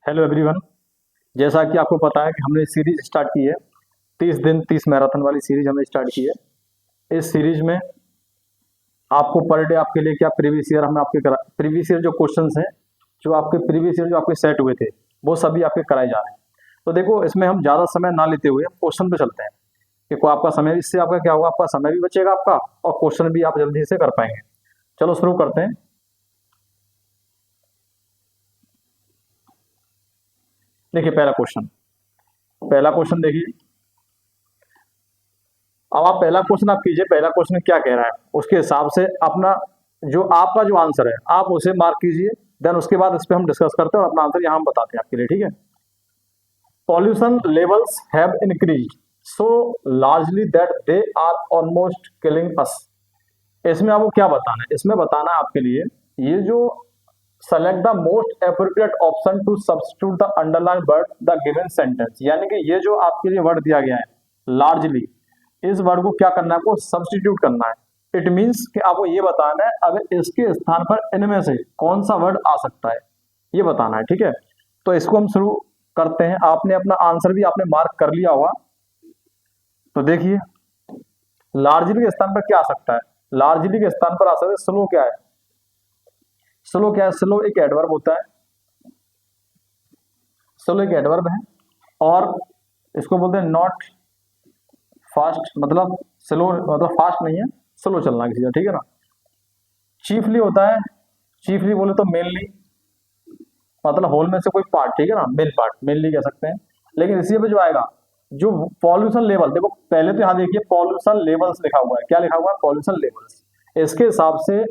Hello everyone. जैसा कि आपको पता है कि हमने सीरीज स्टार्ट की है 30 दिन 30 मैराथन वाली सीरीज हमने स्टार्ट की है। इस सीरीज में आपको पर डे आपके लिए क्या प्रीवियस ईयर हमने आपके प्रीवियस ईयर जो क्वेश्चंस हैं जो आपके प्रीवियस ईयर जो आपके सेट हुए थे वो सभी आपके कराए जा रहे हैं। तो देखो, इसमें हम ज़्यादा समय ना लेते हुए क्वेश्चन पे चलते हैं कि को आपका समय, इससे आपका क्या होगा, आपका समय भी बचेगा आपका और क्वेश्चन भी आप जल्दी से कर पाएंगे। चलो शुरू करते हैं। देखिए पहला क्वेश्चन देखिए। अब आप पहला क्वेश्चन आप कीजिए, पहला क्वेश्चन क्या कह रहा है उसके हिसाब से अपना जो आपका जो आंसर है आप उसे मार्क कीजिए। देन उसके बाद इस पे हम डिस्कस करते हैं और अपना आंसर यहाँ हम बताते हैं आपके लिए, ठीक है। Pollution levels have increased so largely that they are almost killing us. इसमें आपको क्या बताना है? इसमें बताना है आपके लिए ये जो select the most appropriate option to substitute the underline word the given sentence, यानी कि ये जो आपके लिए वर्ड दिया गया है लार्जली, इस वर्ड को क्या करना है, आपको सब्स्टिट्यूट करना है। इट मींस कि आपको ये बताना है अगर इसके स्थान पर इनमें से कौन सा वर्ड आ सकता है, ये बताना है, ठीक है। तो इसको हम शुरू करते हैं। आपने अपना आंसर भी आपने मार्क कर लिया होगा। तो देखिए लार्जली के स्थान पर क्या आ सकता है। लार्जली के स्थान पर आ सकता है स्लो। क्या है स्लो? क्या है स्लो? एक एडवर्ब होता है। स्लो एक एडवर्ब है और इसको बोलते हैं नॉट फास्ट, मतलब स्लो मतलब फास्ट नहीं है, स्लो चलना किसी का, ठीक है ना। चीफली होता है। चीफली बोले तो मेनली, मतलब होल में से कोई पार्ट, ठीक है ना, मेन पार्ट मेनली कह सकते हैं। लेकिन इसी पे जो आएगा जो पॉल्यूशन लेवल, देखो पहले तो यहाँ देखिए पॉल्यूशन लेवल्स लिखा हुआ है। क्या लिखा हुआ है? Pollution levels. इसके हिसाब से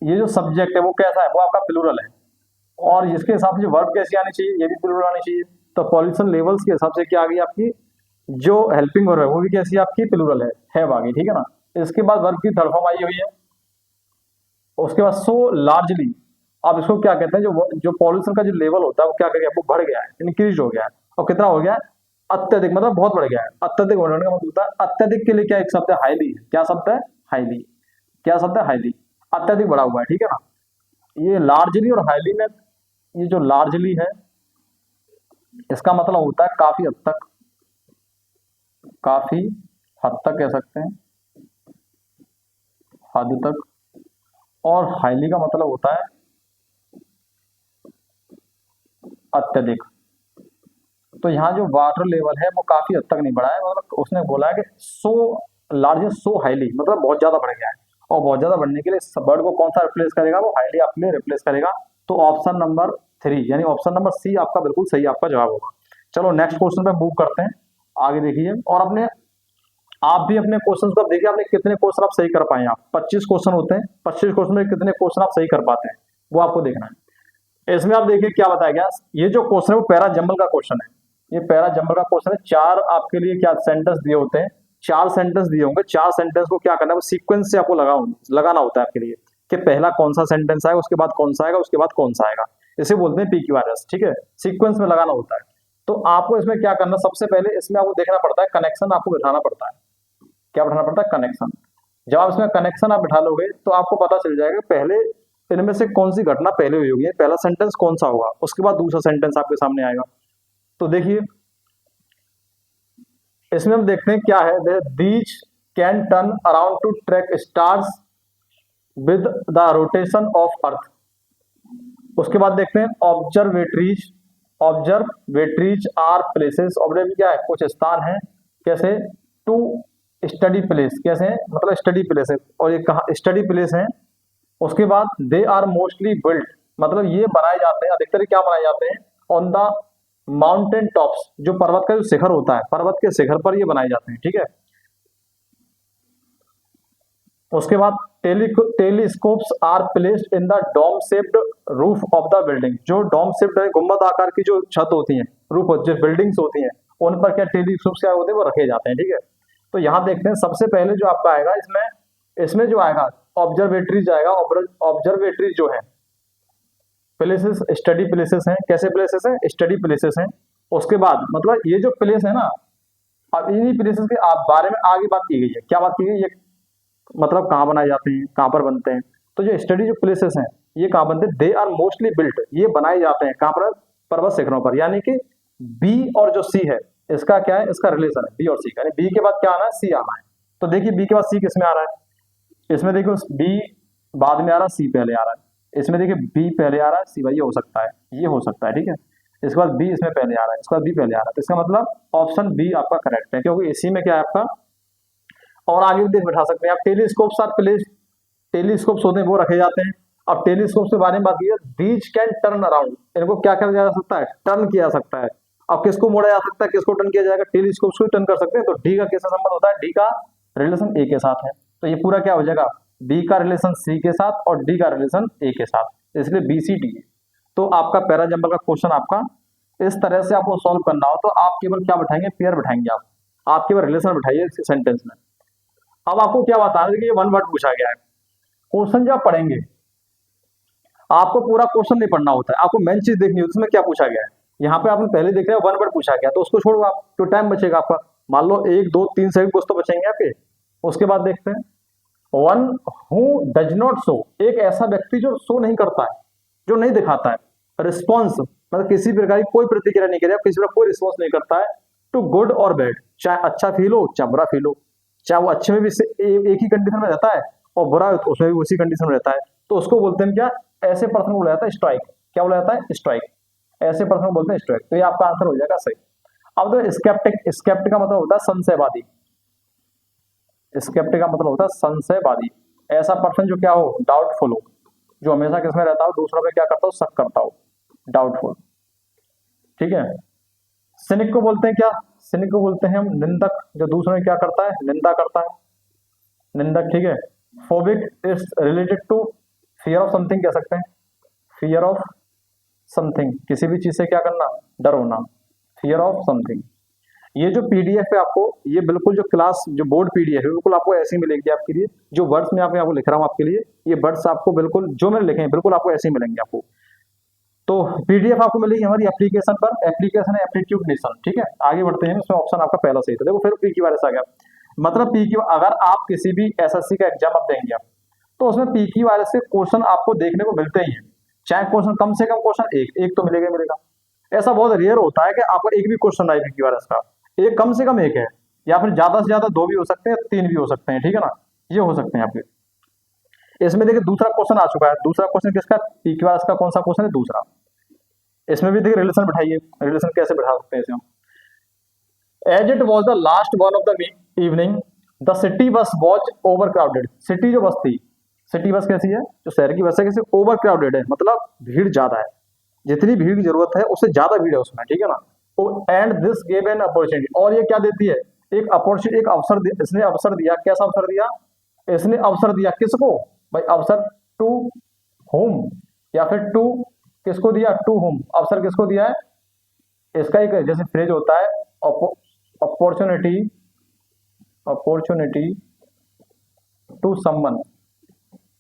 ये जो सब्जेक्ट है वो कैसा है, वो आपका प्लूरल है और इसके हिसाब से जो वर्ब कैसी आनी चाहिए, ये भी प्लूरल आनी चाहिए। तो पॉल्यूशन लेवल्स के हिसाब से क्या आ गई आपकी जो हेल्पिंग वर्ब है वो भी कैसी आपकी प्लूरल है आ गई, ठीक है ना। इसके बाद वर्ब की थर्ड फॉर्म आई हुई है। उसके बाद सो लार्जली, अब इसको क्या कहते हैं, जो जो पॉल्यूशन का जो लेवल होता है वो क्या कर गया, वो बढ़ गया है, इंक्रीज हो गया है। और कितना हो गया है? अत्यधिक, मतलब बहुत बढ़ गया है। अत्यधिक बढ़ने का मतलब होता है, अत्यधिक के लिए क्या एक शब्द है? हाईली। क्या शब्द है? हाईली। क्या शब्द है? हाईली। अत्यधिक बढ़ा हुआ है, ठीक है ना। ये लार्जली और हाईली में, ये जो लार्जली है इसका मतलब होता है काफी हद तक, काफी हद तक कह सकते हैं, हद तक। और हाईली का मतलब होता है अत्यधिक। तो यहाँ जो वाटर लेवल है वो काफी हद तक नहीं बढ़ा है, मतलब उसने बोला है कि सो लार्ज सो हाईली, मतलब बहुत ज्यादा बढ़ गया है। और बहुत ज्यादा बढ़ने के लिए इस वर्ड को कौन सा रिप्लेस करेगा? वो हाईली आपके लिए रिप्लेस करेगा। तो ऑप्शन नंबर 3 यानी ऑप्शन नंबर सी आपका बिल्कुल सही आपका जवाब होगा। चलो नेक्स्ट क्वेश्चन पे मूव करते हैं। आगे देखिए और अपने आप भी अपने क्वेश्चन को देखिए, आपने कितने क्वेश्चन आप सही कर पाए। आप 25 क्वेश्चन होते हैं, 25 क्वेश्चन में कितने क्वेश्चन आप सही कर पाते हैं वो आपको देखना है। इसमें आप देखिए क्या बताया गया। ये जो क्वेश्चन है वो पैरा जंबल का क्वेश्चन है। ये पैरा जंबल का क्वेश्चन है। 4 आपके लिए क्या सेंटेंस दिए होते हैं, 4 सेंटेंस दिए होंगे। 4 सेंटेंस को क्या करना है, वो सीक्वेंस से आपको लगाना होता है आपके लिए कि पहला कौन सा सेंटेंस आएगा, उसके बाद कौन सा आएगा, उसके बाद कौन सा आएगा। इसे बोलते हैं PQRS, ठीक है। सीक्वेंस में लगाना होता है। तो आपको इसमें क्या करना, सबसे पहले इसमें आपको देखना पड़ता है कनेक्शन, आपको बिठाना पड़ता है। क्या बिठाना पड़ता है? कनेक्शन। जब आप इसमें कनेक्शन आप बिठा लोगे तो आपको पता चल जाएगा पहले इनमें से कौन सी घटना पहले हुई होगी, पहला सेंटेंस कौन सा होगा, उसके बाद दूसरा सेंटेंस आपके सामने आएगा। तो देखिए इसमें हम देखते हैं क्या है। These can turn around to track stars with the rotation of earth. उसके बाद देखते हैं observatories. Observatories are places, observe क्या है? कुछ स्थान है। कैसे? टू स्टडी प्लेस, कैसे है? मतलब स्टडी प्लेस है, और ये कहा स्टडी प्लेस है। उसके बाद दे आर मोस्टली बिल्ट, मतलब ये बनाए जाते हैं, अधिकतर क्या बनाए जाते हैं? ऑन द माउंटेन टॉप्स, जो पर्वत का जो शिखर होता है, पर्वत के शिखर पर ये बनाए जाते हैं, ठीक है। उसके बाद telescopes are placed in the dome shaped roof of the building. जो डोम शेप्ड है, गुंबद आकार की जो छत होती है, रूफ जो बिल्डिंग्स होती हैं, उन पर क्या टेलीस्कोप्स क्या होते हैं, वो रखे जाते हैं, ठीक है। तो यहाँ देखते हैं सबसे पहले जो आपका आएगा इसमें जो आएगा ऑब्जर्वेटरीज आएगा। ऑब्जर्वेटरीज जो है प्लेसेस, स्टडी प्लेसेस हैं। कैसे प्लेसेस हैं? स्टडी प्लेसेस हैं। उसके बाद मतलब ये जो प्लेस है ना, अब इन्हीं प्लेसेस के आप बारे में आगे बात की गई है। क्या बात की गई? ये मतलब कहाँ बनाए जाते हैं, कहाँ पर बनते हैं। तो जो स्टडी जो प्लेसेस हैं ये कहाँ बनते हैं? दे आर मोस्टली बिल्ट, ये बनाए जाते हैं कहाँ पर? पर्वत शिखरों पर, यानी कि बी और जो सी है इसका क्या है, इसका रिलेशन है बी और सी का, यानी बी के बाद क्या आना है, सी आना है। तो देखिए बी के बाद सी किस में आ रहा है, इसमें देखिए बी बाद में आ रहा है, सी पहले आ रहा है। इसमें देखिए बी पहले आ रहा है, सी भाई ये हो सकता है, ये हो सकता है, ठीक है। इसके बाद बी इसमें पहले आ रहा है, इसके बाद बी पहले आ रहा है, तो इसका मतलब ऑप्शन बी आपका करेक्ट है, क्योंकि इसी में क्या है आपका। और आगे भी देख बैठा सकते हैं आप, टेलीस्कोप्स आर प्लेस्ड, टेलीस्कोप्स होते हैं वो रखे जाते हैं। अब टेलीस्कोप के बारे में बात की है, दीज कैन टर्न अराउंड, इनको क्या किया जा सकता है, टर्न किया जा सकता है। अब किसको मोड़ा जा सकता है, किसको टर्न किया जाएगा, टेलीस्कोप को टर्न कर सकते हैं। तो डी का किससे संबंध होता है, डी का रिलेशन ए के साथ है, तो ये पूरा क्या हो जाएगा, बी का रिलेशन सी के साथ और डी का रिलेशन ए के साथ, इसलिए बी सी डी। तो आपका पैरा जंपर का क्वेश्चन आपका इस तरह से आपको सॉल्व करना हो तो आप केवल क्या बैठाएंगे, पेयर बैठाएंगे, आप केवल रिलेशन बैठाइए सेंटेंस में। अब आपको क्या बताना है कि ये वन वर्ड पूछा गया है। क्वेश्चन जब पढ़ेंगे आपको पूरा क्वेश्चन नहीं पढ़ना होता है, आपको मेन चीज देखनी होती है उसमें क्या पूछा गया है। यहाँ पे आपने पहले देख रहे हैं वन वर्ड पूछा गया, तो उसको छोड़ो आप, जो टाइम बचेगा आपका, मान लो 1 2 3 सेकंड कुछ तो बचेंगे आपके। उसके बाद देखते हैं, one who does not show, एक ऐसा व्यक्ति जो शो नहीं करता है, जो नहीं दिखाता है, रिस्पॉन्स मतलब किसी प्रकार की कोई प्रतिक्रिया नहीं करेगा, किसी प्रकार कोई रिस्पॉन्स नहीं करता है टू गुड और बैड, चाहे अच्छा फील हो चाहे बुरा फील हो, चाहे वो अच्छे में भी एक ही कंडीशन में रहता है और बुरा हो तो उसमें भी उसी कंडीशन में रहता है, तो उसको बोलते हैं क्या, ऐसे पर्सन को बोला जाता है स्ट्राइक। क्या बोला जाता है, स्ट्राइक, ऐसे पर्सन को बोलते हैं स्ट्राइक। तो ये आपका आंसर हो जाएगा सही। अब तो स्केप्टिक, स्केप्टिक का मतलब होता है संशयवादी, स्केप्टिक का मतलब होता है संशयवादी, ऐसा पर्सन जो क्या हो, डाउटफुल हो, जो हमेशा किसमें रहता हो, दूसरों पे क्या करता हो, शक करता हो, डाउटफुल, ठीक है। सिनिक को बोलते हैं क्या, सिनिक को बोलते हैं हम निंदक, जो दूसरों में क्या करता है, निंदा करता है, निंदक, ठीक है। Phobic is related to fear of something, कह सकते हैं फियर ऑफ समथिंग, किसी भी चीज से क्या करना, डर होना, फियर ऑफ समथिंग। ये जो पीडीएफ है आपको, ये बिल्कुल जो क्लास जो बोर्ड पीडीएफ है बिल्कुल आपको ऐसी मिलेगी आपके लिए, जो वर्ड्स में आपको लिख रहा हूँ आपके लिए, ये वर्ड्स आपको बिल्कुल जो मैंने लिखे हैं बिल्कुल आपको ऐसे ही मिलेंगे आपको। तो पीडीएफ आपको मिलेगी हमारी एप्लीकेशन पर, एप्लीकेशन है एप्टीट्यूड नेशन, ठीक है। आगे बढ़ते हैं, इसमें ऑप्शन आपका पहला सही था, देखो फिर पी क्यू आर एस आ गया। मतलब पी क्यू, अगर आप किसी भी एसएससी का एग्जाम आप देंगे तो उसमें पी क्यू आर एस के क्वेश्चन आपको देखने को मिलते ही हैं, चाहे क्वेश्चन कम से कम क्वेश्चन एक तो मिलेगा मिलेगा। ऐसा बहुत रेयर होता है कि आपको एक भी क्वेश्चन आए पी क्यू आर एस का, एक कम से कम एक है, या फिर ज्यादा से ज्यादा 2 भी हो सकते हैं, 3 भी हो सकते हैं, ठीक है ना, ये हो सकते हैं आपके। इसमें देखिए दूसरा क्वेश्चन आ चुका है, दूसरा क्वेश्चन किसका, पी क्यू आर एस का कौन सा क्वेश्चन है, दूसरा। इसमें भी देखिए रिलेशन बिठाइए, रिलेशन कैसे बिठा सकते हैं इसे हम। As it was the last one of the evening the city bus was overcrowded, city जो बस थी, सिटी बस कैसी है, जो शहर की बस है, कैसी ओवर क्राउडेड है, मतलब भीड़ ज्यादा है, जितनी भीड़ की जरूरत है उससे ज्यादा भीड़ है उसमें, ठीक है ना। And this gave an opportunity, और ये क्या देती है, एक अपॉर्चुनिटी, एक अवसर, इसने अवसर दिया, कैसा अवसर दिया, इसने अवसर दिया किसको भाई, अवसर टू होम, या फिर टू किसको दिया, टू होम, अवसर किसको दिया है, इसका एक जैसे फ्रेज होता है अपॉर्चुनिटी, अपॉर्चुनिटी टू समवन,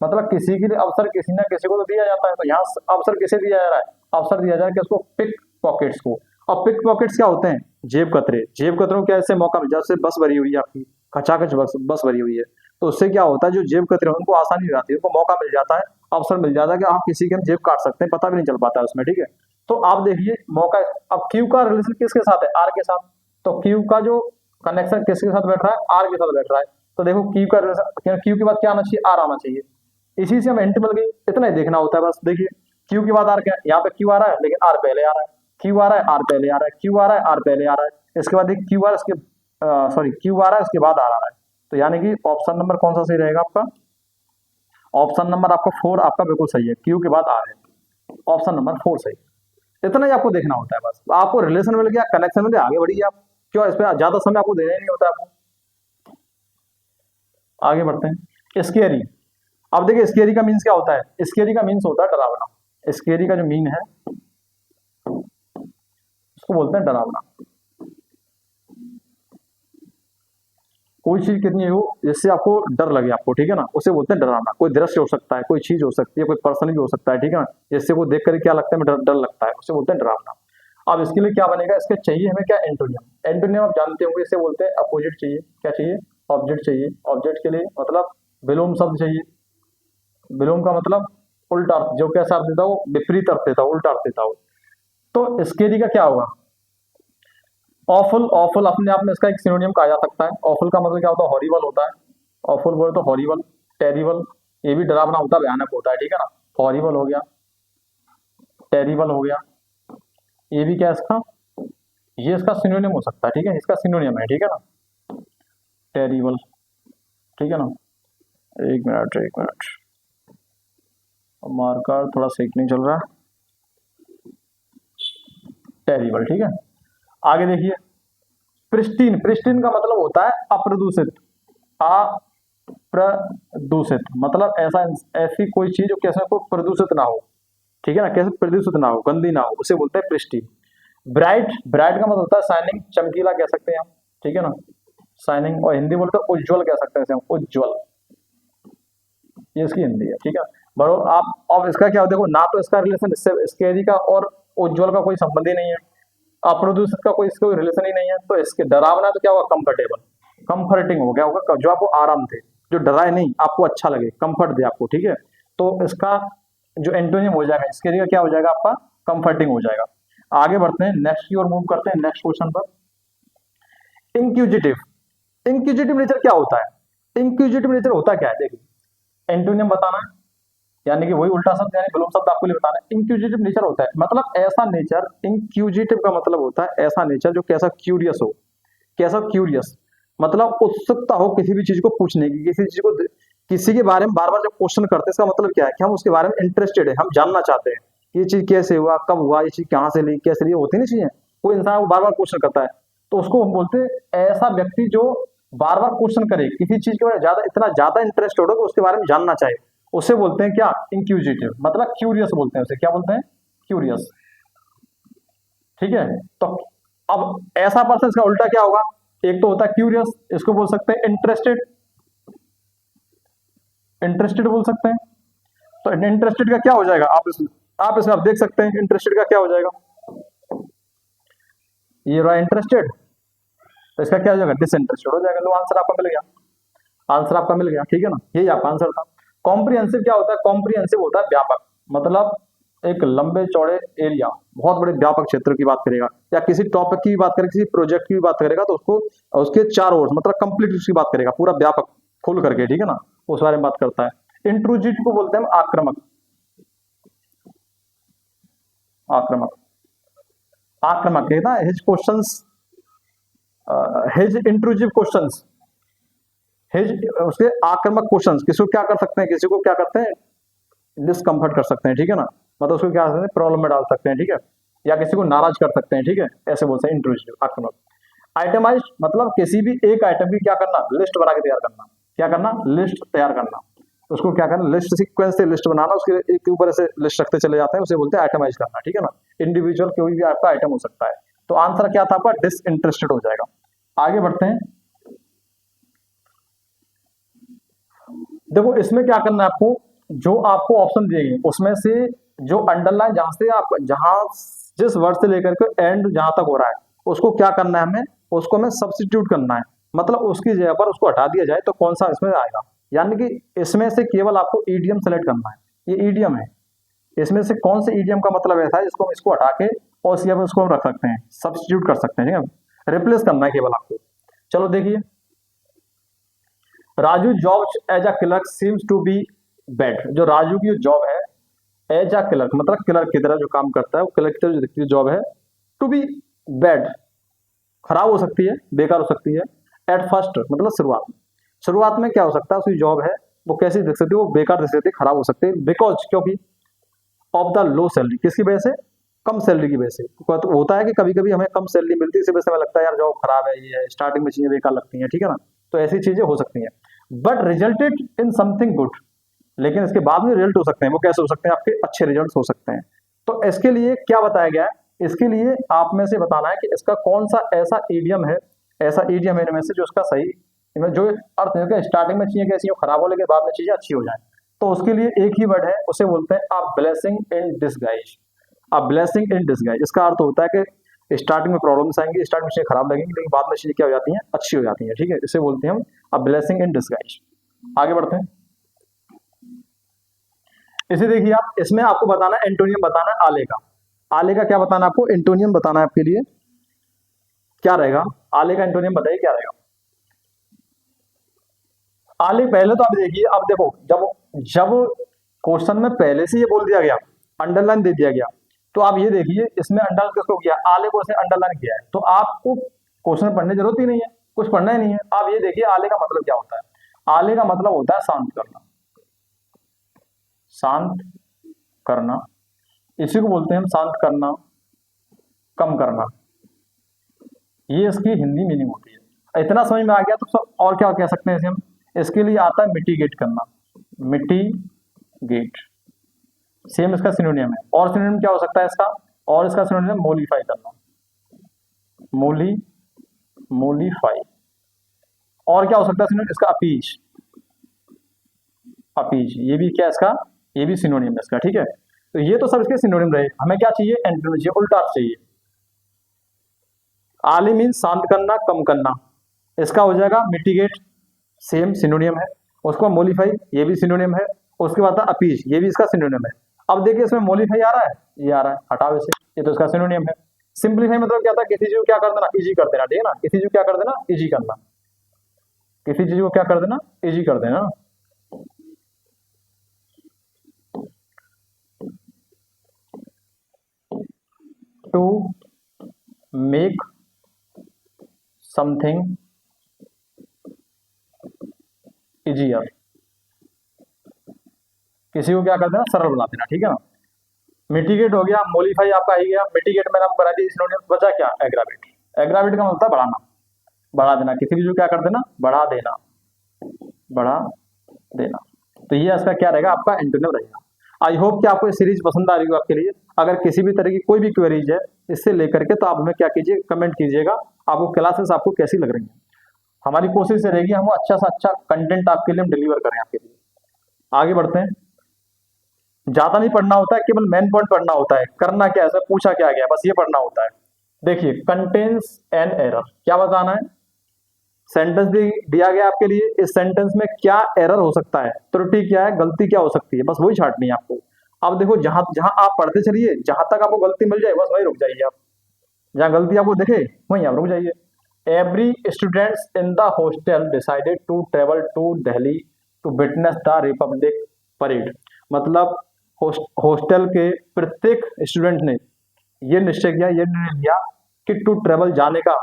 मतलब किसी के लिए अवसर किसी ना किसी को तो दिया जाता है, तो यहाँ अवसर किसे दिया जा रहा है, अवसर दिया जा रहा है किसको, पिक पॉकेट्स को। अब पिक पॉकेट्स क्या होते हैं, जेब कतरे, जेब कतरों को क्या ऐसे मौका मिल, जैसे बस भरी हुई है आपकी, खचाखच बस भरी हुई है, तो उससे क्या होता है, जो जेब कतरे उनको आसानी हो जाती है, उनको मौका मिल जाता है, अवसर मिल जाता है कि आप किसी के जेब काट सकते हैं, पता भी नहीं चल पाता है उसमें, ठीक है। तो आप देखिए मौका, अब क्यू का रिलेशन किसके साथ है, आर के साथ, तो क्यू का जो कनेक्शन किसके साथ बैठ रहा है, आर के साथ बैठ रहा है, तो देखो क्यू का रिलेशन, क्यू के बाद क्या आना चाहिए, आर आना चाहिए, इसी से हम एंट मिल गई, इतना ही देखना होता है बस। देखिए क्यू के बाद आर, क्या यहाँ पे क्यू आ रहा है लेकिन आर पहले आ रहा है, क्यू आ रहा है आर पहले आ रहा है, क्यू आ रहा है आर पहले आ रहा है, इसके बाद क्यू आ रहा है, इसके सॉरी क्यू आ रहा है उसके बाद आर आ रहा है, तो यानी कि ऑप्शन नंबर कौन सा सही रहेगा आपका, ऑप्शन नंबर आपका 4 आपका बिल्कुल सही है, क्यू के बाद आर है, ऑप्शन नंबर 4 सही। इतना ही आपको देखना होता है बस, आपको रिलेशन मिल गया, कनेक्शन मिल गया, आगे बढ़िए आप, क्यों इस पर ज्यादा समय आपको देना ही नहीं होता आपको। आगे बढ़ते हैं, स्केरी। अब देखिए स्केरी का मीन्स क्या होता है, स्केरी का मीन्स होता है डरावना, स्केरी का जो मीन है उसको बोलते हैं डरावना। कोई चीज कितनी हो जिससे आपको डर लगे आपको, ठीक है ना, उसे बोलते हैं डरावना। कोई दृश्य हो सकता है, कोई चीज हो सकती है, कोई पर्सन भी हो सकता है, ठीक है ना, जिससे को देख कर क्या लगता है, डर लगता है, उसे बोलते हैं डरावना। अब इसके लिए क्या बनेगा, इसके चाहिए हमें क्या, एंटोनियम। एंटोनियम आप जानते होंगे, इसे बोलते हैं अपोजिट चाहिए, क्या चाहिए, ऑब्जेक्ट चाहिए। ऑब्जेक्ट के लिए मतलब विलोम शब्द चाहिए, विलोम का मतलब उल्टा अर्थ, जो कैसा अर्थ देता हो, विपरीत अर्थ देता हो, उल्टा अर्थ देता हो। तो स्केरी का क्या होगा? ऑफुल। ऑफुल अपने आप में इसका एक सिनोनियम कहा जा सकता है। ऑफुल का मतलब क्या होता है? हॉरिबल होता है। ऑफुल बोले तो हॉरिबल, टेरिबल, ये भी डरावना होता है, भयानक होता है, ठीक है ना। हॉरिबल हो गया, टेरिबल हो गया, ये भी क्या है इसका, ये इसका सिनोनियम हो सकता है, ठीक है, इसका सिनोनियम है, ठीक है ना, टेरिबल, ठीक है ना। एक मिनट एक मिनट, मार्कर थोड़ा सही नहीं चल रहा, टेरिबल, ठीक है। आगे देखिए, प्रिस्टीन। प्रिस्टीन का मतलब होता है अप्रदूषित। अप्रदूषित मतलब ऐसा, ऐसी कोई चीज जो कैसे को प्रदूषित ना हो, ठीक है ना, कैसे प्रदूषित ना हो, गंदी ना हो, उसे बोलते हैं प्रिस्टीन। ब्राइट। ब्राइट का मतलब होता है शाइनिंग, चमकीला कह सकते हैं हम, ठीक है ना, शाइनिंग। और हिंदी बोलते हैं उज्ज्वल कह सकते हैं इसे हम, उज्ज्वल, ये इसकी हिंदी है, ठीक है। बराबर। आप अब इसका क्या हो, देखो ना तो इसका रिलेशन इससे स्केरी का और उज्ज्वल का कोई संबंध ही नहीं है, अप्रदूषित का कोई इसका कोई रिलेशन ही नहीं है, तो इसके डरावना तो क्या होगा, कंफर्टेबल, कंफर्टिंग हो गया होगा, जो आपको आराम दे, जो डराए नहीं, आपको अच्छा लगे, कंफर्ट दे आपको, ठीक है। तो इसका जो एंटोनियम हो जाएगा स्केरी का क्या हो जाएगा आपका, कंफर्टिंग हो जाएगा। आगे बढ़ते हैं, नेक्स्ट की ओर मूव करते हैं, नेक्स्ट क्वेश्चन पर। इंक्यूजिटिव। इंक्यूजिटिव नेचर क्या होता है? इंक्यूजिटिव नेचर होता क्या है, देखिए एंटोनियम बताना है, यानी कि वही उल्टा शब्द यानी विलोम शब्द आपको लिए बताना है। इंक्यूजिटिव नेचर होता है मतलब ऐसा नेचर, इंक्यूजिटिव का मतलब होता है ऐसा नेचर जो कैसा, क्यूरियस हो। कैसा, क्यूरियस मतलब उत्सुकता हो किसी भी चीज को पूछने की, किसी चीज को, किसी के बारे में बार बार जब क्वेश्चन करते हैं, इसका मतलब क्या है कि हम उसके बारे में इंटरेस्टेड है, हम जानना चाहते हैं ये चीज कैसे हुआ, कब हुआ, ये चीज कहाँ से ली, कैसे ली, होती नहीं चाहिए। कोई इंसान को बार बार क्वेश्चन करता है, तो उसको हम बोलते हैं ऐसा व्यक्ति जो बार बार क्वेश्चन करे, किसी चीज के बारे में ज्यादा, इतना ज्यादा इंटरेस्ट हो कि उसके बारे में जानना चाहे, उसे बोलते हैं क्या, इंक्यूजिटिव, मतलब क्यूरियस बोलते हैं उसे, क्या बोलते हैं, क्यूरियस, ठीक है। तो अब ऐसा पर्सन, इसका उल्टा क्या होगा, एक तो होता है क्यूरियस, इसको बोल सकते हैं इंटरेस्टेड, इंटरेस्टेड बोल सकते हैं। तो इंटरेस्टेड का क्या हो जाएगा, आप इसमें आप देख सकते हैं इंटरेस्टेड का क्या हो जाएगा, ये रहा इंटरेस्टेड, तो इसका क्या हो जाएगा, डिसइंटरेस्टेड हो जाएगा। लो आंसर आपका मिल गया, आंसर आपका मिल गया, ठीक है ना, यही आपका आंसर था। कॉम्प्रिहेंसिव क्या होता है, कॉम्प्रिहेंसिव होता है व्यापक, मतलब एक लंबे चौड़े एरिया, बहुत बड़े व्यापक क्षेत्र की बात करेगा, या किसी टॉपिक की बात करेगा, किसी प्रोजेक्ट की भी बात करेगा, तो उसको उसके चारों ओर मतलब कंप्लीट उसकी बात करेगा, पूरा व्यापक खुल करके, ठीक है ना, उस बारे में बात करता है। इंट्रूजिव को बोलते हैं आक्रामक, आक्रामक, आक्रामक है ना, his questions, his intrusive questions, his उसके आक्रामक क्वेश्चंस, किसी को क्या कर सकते हैं, किसी को क्या करते हैं, डिस्कम्फर्ट कर सकते हैं, ठीक है ना, मतलब उसको क्या करते हैं, प्रॉब्लम में डाल सकते हैं, ठीक है, या किसी को नाराज कर सकते हैं, ठीक है, ऐसे बोलते हैं इंट्रूजिव, आक्रामक। आइटमाइज मतलब किसी भी एक आइटम की क्या करना, लिस्ट बना के तैयार करना, क्या करना, लिस्ट तैयार करना, उसको क्या करना, लिस्ट सीक्वेंस से लिस्ट बनाना, उसके एक के ऊपर ऐसे लिस्ट रखते चले जाते हैं, उसे बोलते हैं आइटमाइज करना, ठीक है ना। इंडिविजुअल कोई भी आपका आइटम हो सकता है। तो आंसर क्या था आपका, डिसइंटरेस्टेड हो जाएगा। आगे बढ़ते हैं, देखो इसमें क्या करना है आपको, जो आपको ऑप्शन दिए गए उसमें से जो अंडरलाइन, जहां से आप, जहां जिस वर्ड से लेकर के एंड जहां तक हो रहा है, उसको क्या करना है हमें, उसको हमें सब्स्टिट्यूट करना है, मतलब उसकी जगह पर उसको हटा दिया जाए तो कौन सा इसमें आएगा, यानी कि इसमें से केवल आपको ईडियम सेलेक्ट करना है, ये ईडियम है, इसमें से कौन से ईडियम का मतलब ऐसा है जिसको हम इसको हटा के और सी उसको हम रख सकते हैं, सब्स्टिट्यूट कर सकते हैं, ठीक है, रिप्लेस करना है केवल आपको। चलो देखिए, Raju job as a clerk seems to be bad, जो राजू की जॉब है एज अ क्लर्क मतलब क्लर्क की तरह जो काम करता है, वो क्लर्क की तरह जो दिखती है जॉब है, टू बी बैड खराब हो सकती है, बेकार हो सकती है। एट फर्स्ट मतलब शुरुआत में, शुरुआत में क्या हो सकता है, उसकी जॉब है वो कैसी दिख सकती है, वो बेकार दिख सकती है, खराब हो सकती है, बिकॉज क्योंकि ऑफ द लो सैलरी, किसकी वजह से, कम सैलरी की वजह से। तो होता है कि कभी कभी हमें कम सैलरी मिलती है, इसी वजह से हमें लगता है यार जॉब खराब है, ये है, स्टार्टिंग में चीजें बेकार लगती हैं, ठीक है ना, तो ऐसी चीजें हो सकती हैं। But resulted in something good, लेकिन इसके बाद में रिजल्ट हो सकते हैं, वो कैसे हो सकते हैं, आपके अच्छे रिजल्ट हो सकते हैं। तो इसके लिए क्या बताया गया है, इसके लिए आप में से बताना है कि इसका कौन सा ऐसा ईडियम है, ऐसा ईडियम है इनमें से जो इसका सही, जो अर्थ है स्टार्टिंग में चीजें कैसी हो, खराब हो, लेकिन बाद में चीजें अच्छी हो जाए। तो उसके लिए एक ही वर्ड है, उसे बोलते हैं a blessing in disguise, a blessing in disguise. इसका अर्थ होता है कि स्टार्टिंग में प्रॉब्लम्स आएंगी, स्टार्टिंग में चीजें खराब लगेंगी, लेकिन बाद में चीजें क्या हो जाती हैं, अच्छी हो जाती हैं, ठीक है, इसे बोलते हैं हम अ ब्लेसिंग इन डिसगाइज। आगे बढ़ते हैं, इसे देखिए आप, इसमें आपको बताना एंटोनियम बताना है आले का। आले का क्या बताना है आपको, एंटोनियम बताना है आपके लिए। क्या रहेगा आले का एंटोनियम, बताइए क्या रहेगा आले। पहले तो आप देखिए, अब देखो जब जब क्वेश्चन में पहले से ये बोल दिया गया, अंडरलाइन दे दिया गया, तो आप ये देखिए इसमें अंडरलाइन किसको किया, आले को इसने अंडरलाइन किया है, तो आपको क्वेश्चन पढ़ने की जरूरत ही नहीं है, कुछ पढ़ना ही नहीं है। आप ये देखिए आले का मतलब क्या होता है। आले का मतलब होता है शांत करना, शांत करना, इसी को बोलते हैं हम शांत करना, कम करना, ये इसकी हिंदी मीनिंग होती है। इतना समझ में आ गया तो सब, और क्या कह सकते हैं इसे हम, इसके लिए आता है मिटिगेट करना, मिटिगेट, सेम इसका सिनोनियम है। और सिनोनियम क्या हो सकता है इसका, और इसका सिनोनियम मोलिफाई करना, मोलीफाई। और क्या हो सकता है सिनोनियम इसका, अपीज, अपीज, ये भी क्या इसका, ये भी सिनोनियम है इसका, ठीक है। तो ये तो सब इसके सिनोनियम रहे, हमें क्या चाहिए, एंटोनिम चाहिए, उल्टा अर्थ चाहिए। आले मीन्स शांत करना, कम करना, इसका हो जाएगा मिटिगेट, सेम सिनोनियम है। उसको मोलिफाई, ये भी सिनोनियम है। उसके बाद अपीज, ये भी इसका सिनोनियम है। अब देखिए इसमें मोलिफाई आ रहा है, ये आ रहा है, हटाओ इसे, ये तो इसका सिनोनियम है। सिंपलीफाई मतलब क्या था, किसी चीज को क्या कर देना, इजी कर देना, ठीक है ना, किसी चीज को क्या कर देना, इजी करना, किसी चीज को क्या कर देना, इजी कर देना। टू मेक समथिंग इजियर, किसी को क्या कर देना, सरल बना देना, ठीक है ना। मिटिगेट हो गया, मोलिफाई आपका ही गया, मिटिगेट मैंने आपको बता दी, सिनोनिम बचा क्या, एग्रावेट। एग्रावेट का मतलब बढ़ाना, बढ़ा देना, किसी भी को क्या कर देना, बढ़ा देना, बढ़ा देना। तो ये इसका क्या रहेगा, आपका एंटोनिम रहेगा। आई होप कि आपको ये सीरीज पसंद आ रही हो आपके लिए। अगर किसी भी तरह की कोई भी क्वेरीज है इससे लेकर के, तो आप हमें क्या कीजिए, कमेंट कीजिएगा, आपको क्लासेस आपको कैसी लग रही है। हमारी कोशिश रहेगी हम अच्छा से अच्छा कंटेंट आपके लिए हम डिलीवर करें आपके लिए। आगे बढ़ते हैं। ज्यादा नहीं पढ़ना होता है, केवल मेन पॉइंट पढ़ना होता है। करना क्या है, पूछा क्या गया, बस ये पढ़ना होता है। देखिए कंटेन्स एन एरर, क्या बताना है, सेंटेंस दिया गया आपके लिए, इस सेंटेंस में क्या एरर हो सकता है, त्रुटि क्या है, गलती क्या हो सकती है, बस वही छांटनी है आपको। अब देखो जहां जहां आप पढ़ते चलिए, जहां तक आपको गलती मिल जाए बस वहीं रुक जाइए आप, जहां गलती आपको दिखे वहीं आप रुक जाइए। Every students in the hostel decided to travel to Delhi to witness the republic parade. मतलब हॉस्टल के प्रत्येक स्टूडेंट ने ये निश्चय किया, ये निर्णय लिया कि टू ट्रेवल, जाने का,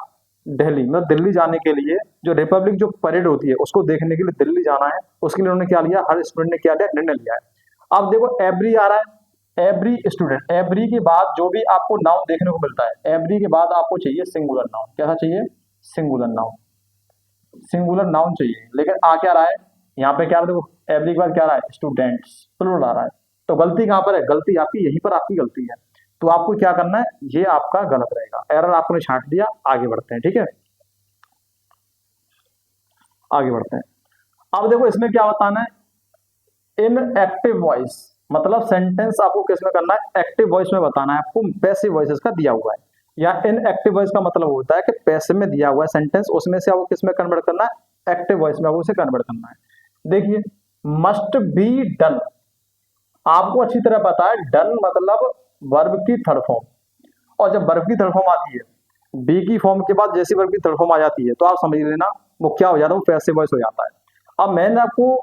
दिल्ली मतलब दिल्ली जाने के लिए, जो रिपब्लिक जो परेड होती है उसको देखने के लिए दिल्ली जाना है। उसके लिए उन्होंने क्या लिया, हर स्टूडेंट ने क्या लिया, निर्णय लिया है। अब देखो एवरी आ रहा है, एवरी स्टूडेंट, एवरी के बाद जो भी आपको नाउन देखने को मिलता है, एवरी के बाद आपको चाहिए सिंगुलर नाउन। क्या चाहिए, सिंगुलर नाउन, सिंगुलर नाउन चाहिए। लेकिन आ क्या रहा है यहाँ पे, क्या देखो एवरी के बाद क्या रहा है, स्टूडेंट्स, प्लूरल आ रहा है। तो गलती कहां पर है, गलती आपकी यहीं पर आपकी गलती है। तो आपको क्या करना है, ये आपका गलत रहेगा, एरर आपने छांट दिया। आगे बढ़ते हैं, ठीक है, आगे बढ़ते हैं। अब देखो इसमें क्या बताना है, इन एक्टिव वॉइस, मतलब सेंटेंस आपको किस में करना है, एक्टिव वॉइस में बताना है आपको, पैसिव वॉइस का दिया हुआ है। या इन एक्टिव वॉइस का मतलब होता है कि पैसिव में दिया हुआ है सेंटेंस, उसमें से आपको किस में कन्वर्ट करना है, एक्टिव वॉइस में आपको उसे कन्वर्ट करना है। देखिए मस्ट बी डन, आपको अच्छी तरह पता है डन मतलब वर्ब की थर्ड फॉर्म, और जब वर्ब की थर्ड फॉर्म आती है, बी की फॉर्म के बाद जैसी वर्ब की थर्ड फॉर्म आ जाती है, तो आप समझ लेना वो क्या हो जाता है, वो पैसिव वॉइस हो जाता है। अब मैंने आपको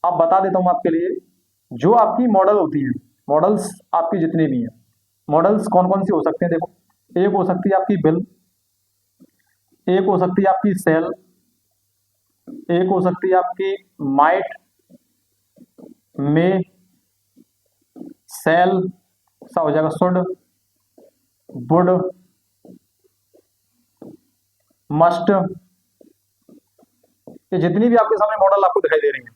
अब बता देता हूं आपके लिए, जो आपकी मॉडल होती है, मॉडल्स आपकी जितनी भी हैं, मॉडल्स कौन कौन सी हो सकते हैं, देखो एक हो सकती है आपकी बिल, एक हो सकती है आपकी सेल, एक हो सकती है आपकी माइट, मे, सेल सा हो जाएगा, शुड, वुड, मस्ट, ये जितनी भी आपके सामने मॉडल आपको दिखाई दे रही हैं,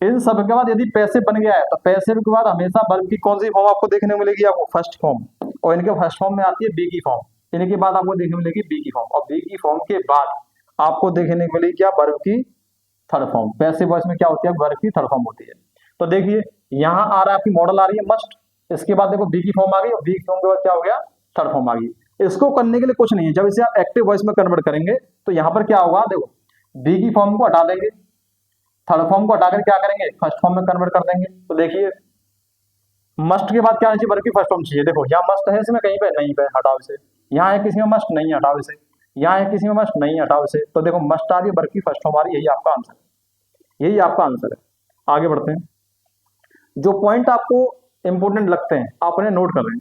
इन सब के बाद यदि पैसिव बन गया है, तो पैसिव के बाद हमेशा वर्ब की कौन सी फॉर्म आपको देखने को मिलेगी, आपको फर्स्ट फॉर्म, और इनके फर्स्ट फॉर्म में आती है बी की फॉर्म, इनके बाद आपको देखने को मिलेगी बी की फॉर्म, और बी की फॉर्म के बाद आपको देखने को मिलेगी क्या, वर्ब की थर्ड फॉर्म। पैसिव वॉइस में क्या होती है, वर्ब की थर्ड फॉर्म होती है। तो देखिए यहाँ आ रहा है आपकी मॉडल आ रही है मस्ट, इसके बाद देखो बी की फॉर्म आ गई, और बी की फॉर्म के बाद क्या हो गया, थर्ड फॉर्म आ गई। इसको करने के लिए कुछ नहीं है, जब इसे आप एक्टिव वॉइस में कन्वर्ट करेंगे तो यहाँ पर क्या होगा, देखो बी की फॉर्म को हटा देंगे, थर्ड फॉर्म को हटाकर क्या करेंगे, फर्स्ट फॉर्म में कन्वर्ट कर देंगे। तो देखिए मस्ट के बाद क्या आना चाहिए, वर्ब की फर्स्ट फॉर्म चाहिए। देखो यहाँ मस्ट है इसमें, कहीं पे नहीं पे, हटाओ इसे। यहाँ है किसी में मस्ट नहीं, हटाओ इसे। यहाँ है किसी में मस्ट नहीं, हटाओ इसे। तो देखो मस्ट आ रही है, वर्ब की फर्स्ट फॉर्म आ रही है, यही आपका आंसर, यही आपका आंसर है। आगे बढ़ते हैं। जो पॉइंट आपको इंपोर्टेंट लगते हैं आप उन्हें नोट कर लें।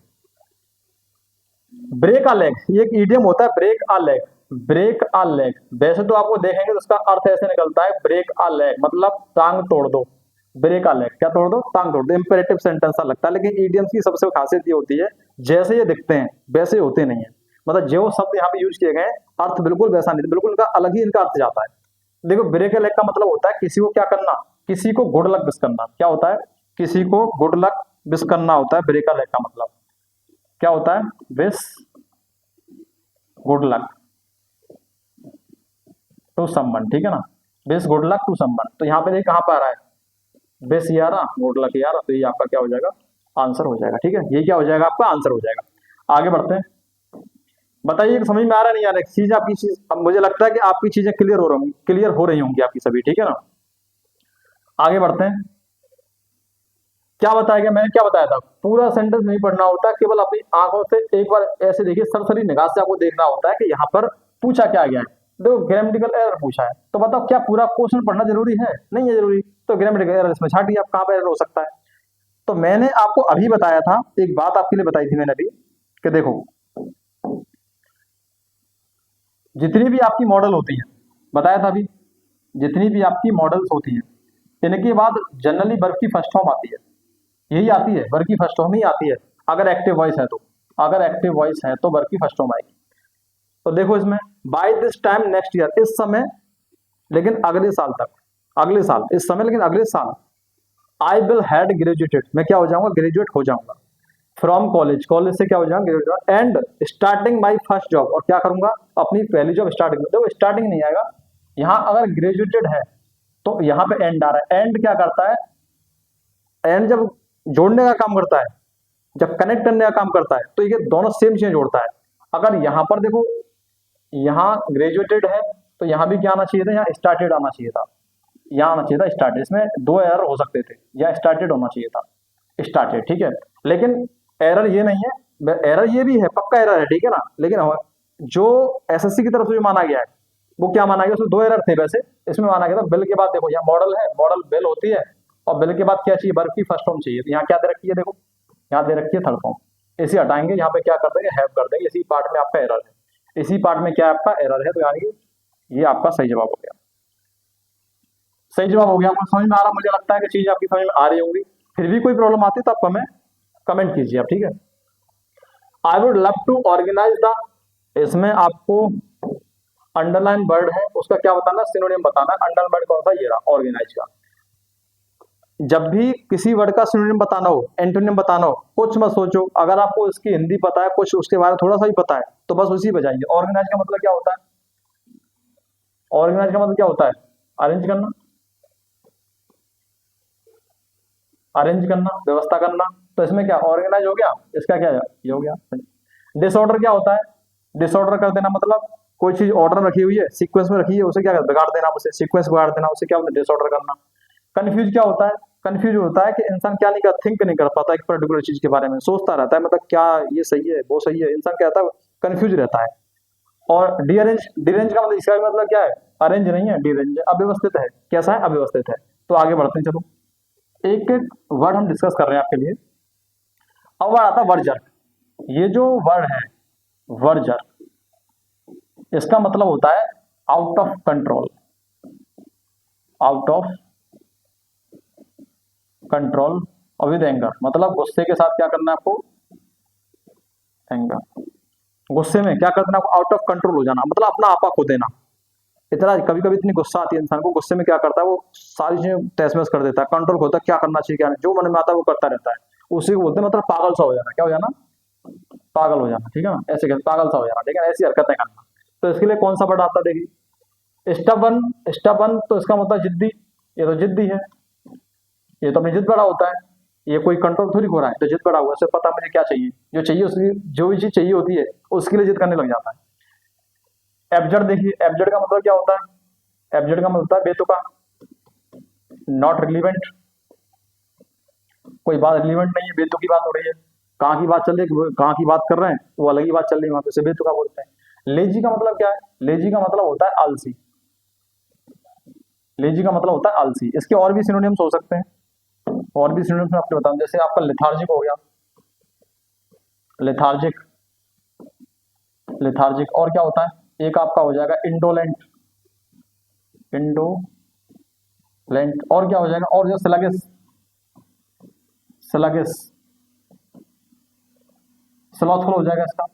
ब्रेक अ लेग, ये एक इडियम होता है, break a leg, break a leg. वैसे तो आपको देखेंगे तो उसका अर्थ ऐसे निकलता है, ब्रेक अ लेग मतलब टांग तोड़ दो। ब्रेक अ लेग क्या तोड़ दो, टांग तोड़ दो। इंपेरेटिव सेंटेंस सा लगता है, लेकिन इडियम्स की सबसे खासियत ये होती है जैसे ये दिखते हैं वैसे होते नहीं है। मतलब जो शब्द यहाँ पे यूज किए गए अर्थ बिल्कुल वैसा नहीं, बिल्कुल इनका अलग ही इनका अर्थ जाता है। देखो ब्रेक अ लेग का मतलब होता है किसी को क्या करना, किसी को गुड लक विश करना। क्या होता है, किसी को गुड लक विश करना होता है ब्रेक अ लेग का मतलब। क्या होता है, wish good luck to someone, ठीक है ना, wish good luck to someone. तो यहाँ पे देखिए कहाँ पर आ रहा है, बेस ये आ रहा, गुड लक ये आ रहा, तो ये आपका क्या हो जाएगा, आंसर हो जाएगा। ठीक है, ये क्या हो जाएगा, आपका आंसर हो जाएगा। आगे बढ़ते हैं। बताइए कि समझ में आ रहा नहीं आ रहा चीज आपकी चीज। अब मुझे लगता है कि आपकी चीजें क्लियर हो रही होंगी आपकी सभी, ठीक है ना। आगे बढ़ते हैं। क्या बताया गया, मैंने क्या बताया था, पूरा सेंटेंस नहीं पढ़ना होता, केवल अपनी आंखों से एक बार ऐसे देखिए, सरसरी निगाह से आपको देखना होता है कि यहाँ पर पूछा क्या गया है। देखो ग्रामेटिकल एरर पूछा है, तो बताओ क्या पूरा क्वेश्चन पढ़ना जरूरी है, नहीं है जरूरी, तो ग्रामेटिकल एरर इसमें छाटिए, आप कहाँ पर एरर हो सकता है। तो मैंने आपको अभी बताया था, एक बात आपके लिए बताई थी मैंने अभी, कि देखो जितनी भी आपकी मॉडल होती है, बताया था अभी, जितनी भी आपकी मॉडल्स होती है इनके बाद जनरली वर्ब की फर्स्ट फॉर्म आती है, यही आती है, वर्ब की फर्स्ट फॉर्म ही आती है। अगर एक्टिव वॉइस है तो, अगर एक्टिव वॉइस है तो वर्ब की फर्स्ट फॉर्म आएगी। तो देखो इसमें by this time next year, इस समय लेकिन अगले साल तक, अगले साल, इस समय लेकिन अगले साल। आई विल हैड ग्रेजुएटेड, मैं क्या हो जाऊंगा, ग्रेजुएट हो जाऊंगा। फ्रॉम कॉलेज, कॉलेज से क्या हो जाऊंगा, graduate. And starting my first job, और क्या करूंगा, अपनी पहली जॉब स्टार्टिंग। देखो स्टार्टिंग नहीं आएगा यहाँ, अगर ग्रेजुएटेड है तो यहाँ पे एंड आ रहा है। एंड क्या करता है, एंड जब जोड़ने का काम करता है, जब कनेक्ट करने का काम करता है, तो ये दोनों सेम चीजें जोड़ता है। अगर यहाँ पर देखो, यहाँ ग्रेजुएटेड है तो यहाँ भी क्या आना चाहिए था, यहाँ स्टार्टेड आना चाहिए था, यहाँ आना चाहिए था स्टार्टेड। इसमें दो एरर हो सकते थे, या स्टार्टेड होना चाहिए था, स्टार्टेड, ठीक है। लेकिन एरर ये नहीं है, एरर ये भी है, पक्का एरर है, ठीक है ना। लेकिन जो एसएससी की तरफ से जो माना गया है वो क्या माना गया, उसमें दो एरर थे वैसे। इसमें माना गया था बिल के बाद, देखो यहाँ मॉडल है, मॉडल बिल होती है, और बिल के बाद क्या चाहिए, वर्ब की फर्स्ट फॉर्म चाहिए। तो यहाँ क्या दे रखी है, देखो यहाँ दे रखी है थर्ड फॉर्म। इसी हटाएंगे, यहाँ पे क्या कर देंगे, हैव कर देंगे। इसी पार्ट में आपका एरर है, इसी पार्ट में क्या आपका एरर है, तो यानी ये आपका सही जवाब हो गया, सही जवाब हो गया। आपको समझ में आ रहा, मुझे लगता है कि चीज आपकी समझ में आ रही होंगी। फिर भी कोई प्रॉब्लम आती है तो आप हमें कमेंट कीजिए आप, ठीक है। I would love to organize the, इसमें आपको अंडरलाइन वर्ड है उसका क्या बताना, सिनोनिम बताना। अंडरलाइन वर्ड कौन सा, ये रहा, ऑर्गेनाइज का। जब भी किसी वर्ड का सिनोनिम बताना हो, एंटोनिम बताना हो, कुछ मत सोचो। अगर आपको इसकी हिंदी पता है, कुछ उसके बारे में थोड़ा सा ही पता है, तो बस उसी पे जाइए। ऑर्गेनाइज का मतलब क्या होता है, ऑर्गेनाइज का मतलब क्या होता है, अरेंज करना, अरेंज करना, व्यवस्था करना। तो इसमें क्या ऑर्गेनाइज हो गया, इसका क्या ये हो गया। डिसऑर्डर क्या होता है, डिसऑर्डर कर देना, मतलब कोई चीज ऑर्डर रखी हुई है, सीक्वेंस में रखी है, उसे क्या बिगाड़ देना, उसे सीक्वेंस बिगाड़ देना, उसे क्या होता है, डिसऑर्डर करना। कंफ्यूज क्या होता है, कंफ्यूज होता है कि इंसान क्या नहीं कर, थिंक नहीं कर पाता एक पर्टिकुलर चीज के बारे में, सोचता रहता है, मतलब क्या ये सही है वो सही है, इंसान क्या रहता है, कंफ्यूज रहता है। और डीअरेंज, डीअरेंज का मतलब, इसका मतलब क्या है, अरेंज नहीं है, डीअरेंज अव्यवस्थित है। कैसा है, अव्यवस्थित है। तो आगे बढ़ते हैं, चलो एक एक वर्ड हम डिस्कस कर रहे हैं आपके लिए। अब वर्ड आता है वर्जर। ये जो वर्ड है वर्जर, इसका मतलब होता है out of control, out of control और विद एंगर, मतलब गुस्से के साथ क्या करना है आपको, एंगर। गुस्से में क्या करना है आपको, आउट ऑफ कंट्रोल हो जाना, मतलब अपना आपा खो देना। इतना कभी कभी इतनी गुस्सा आती है इंसान को, गुस्से में क्या करता है वो सारी चीजें तहस नहस कर देता है, कंट्रोल होता है, क्या करना चाहिए क्या नहीं, जो मन में आता है वो करता रहता है। उसी को बोलते हैं मतलब पागल सा हो जाना, क्या हो जाना, पागल हो जाना, ठीक है ना, ऐसे कहते पागल सा हो जाना, ठीक है, ऐसी हरकतें करना। तो इसके लिए कौन सा वर्ड आता है, देखिए स्टबन। स्टबन तो इसका मतलब जिद्दी, ये तो जिद्दी है, ये तो अपनी जिद बड़ा होता है, ये कोई कंट्रोल थोड़ी हो रहा है, तो जिद बड़ा हुआ है, पता मुझे क्या चाहिए, जो चाहिए उसकी, जो भी चीज चाहिए होती है उसके लिए जिद करने लग जाता है। एब्जर्ड, देखिए एब्जर्ड का मतलब क्या होता है, एब्जर्ड का मतलब होता है बेतुका, नॉट रिलीवेंट, कोई बात रिलीवेंट नहीं है, बेतुकी की बात हो रही है। कहाँ की बात चल रही है, कहाँ की बात कर रहे हैं, वो अलग ही बात चल रही है, वहां पे उसे बेतुका बोलते हैं। लेजी का मतलब क्या है? लेजी का मतलब होता है आलसी। लेजी का मतलब होता है आलसी। इसके और भी सिनोनिम्स हो सकते हैं, और भी सिनोनिम्स मैं आपको बताऊं, जैसे आपका लेथार्जिक हो गया, लेथार्जिक, लेथार्जिक। और क्या होता है, एक आपका हो जाएगा इंडोलेंट, इंडोलेंट। और क्या हो जाएगा, और जो स्लगिस, स्लगिस, स्लॉथफुल हो जाएगा इसका।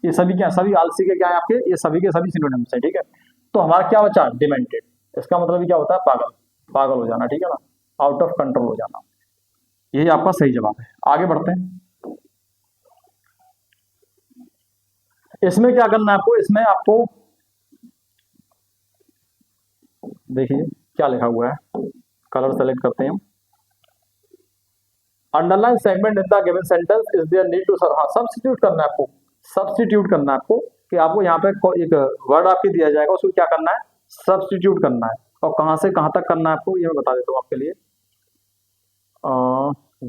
ये सभी क्या, सभी आलसी के क्या है आपके, ये सभी के सभी सिनोनिम्स है, ठीक है। तो हमारा क्या बचा, डिमेंटेड। इसका मतलब भी क्या होता है, पागल, पागल हो जाना, ठीक है ना, आउट ऑफ कंट्रोल हो जाना। यही आपका सही जवाब है। आगे बढ़ते हैं। इसमें क्या करना है आपको, इसमें आपको देखिए क्या लिखा हुआ है, कलर सेलेक्ट करते हैं। Underline segment in the given sentence is there need to, हाँ सब्स्टिट्यूट करना है आपको, सब्स्टिट्यूट करना है आपको, कि आपको यहाँ पे एक वर्ड आपके दिया जाएगा, उसको क्या करना है, सब्स्टिट्यूट करना है। और कहाँ से कहाँ तक करना है आपको, ये मैं बता देता हूँ आपके लिए।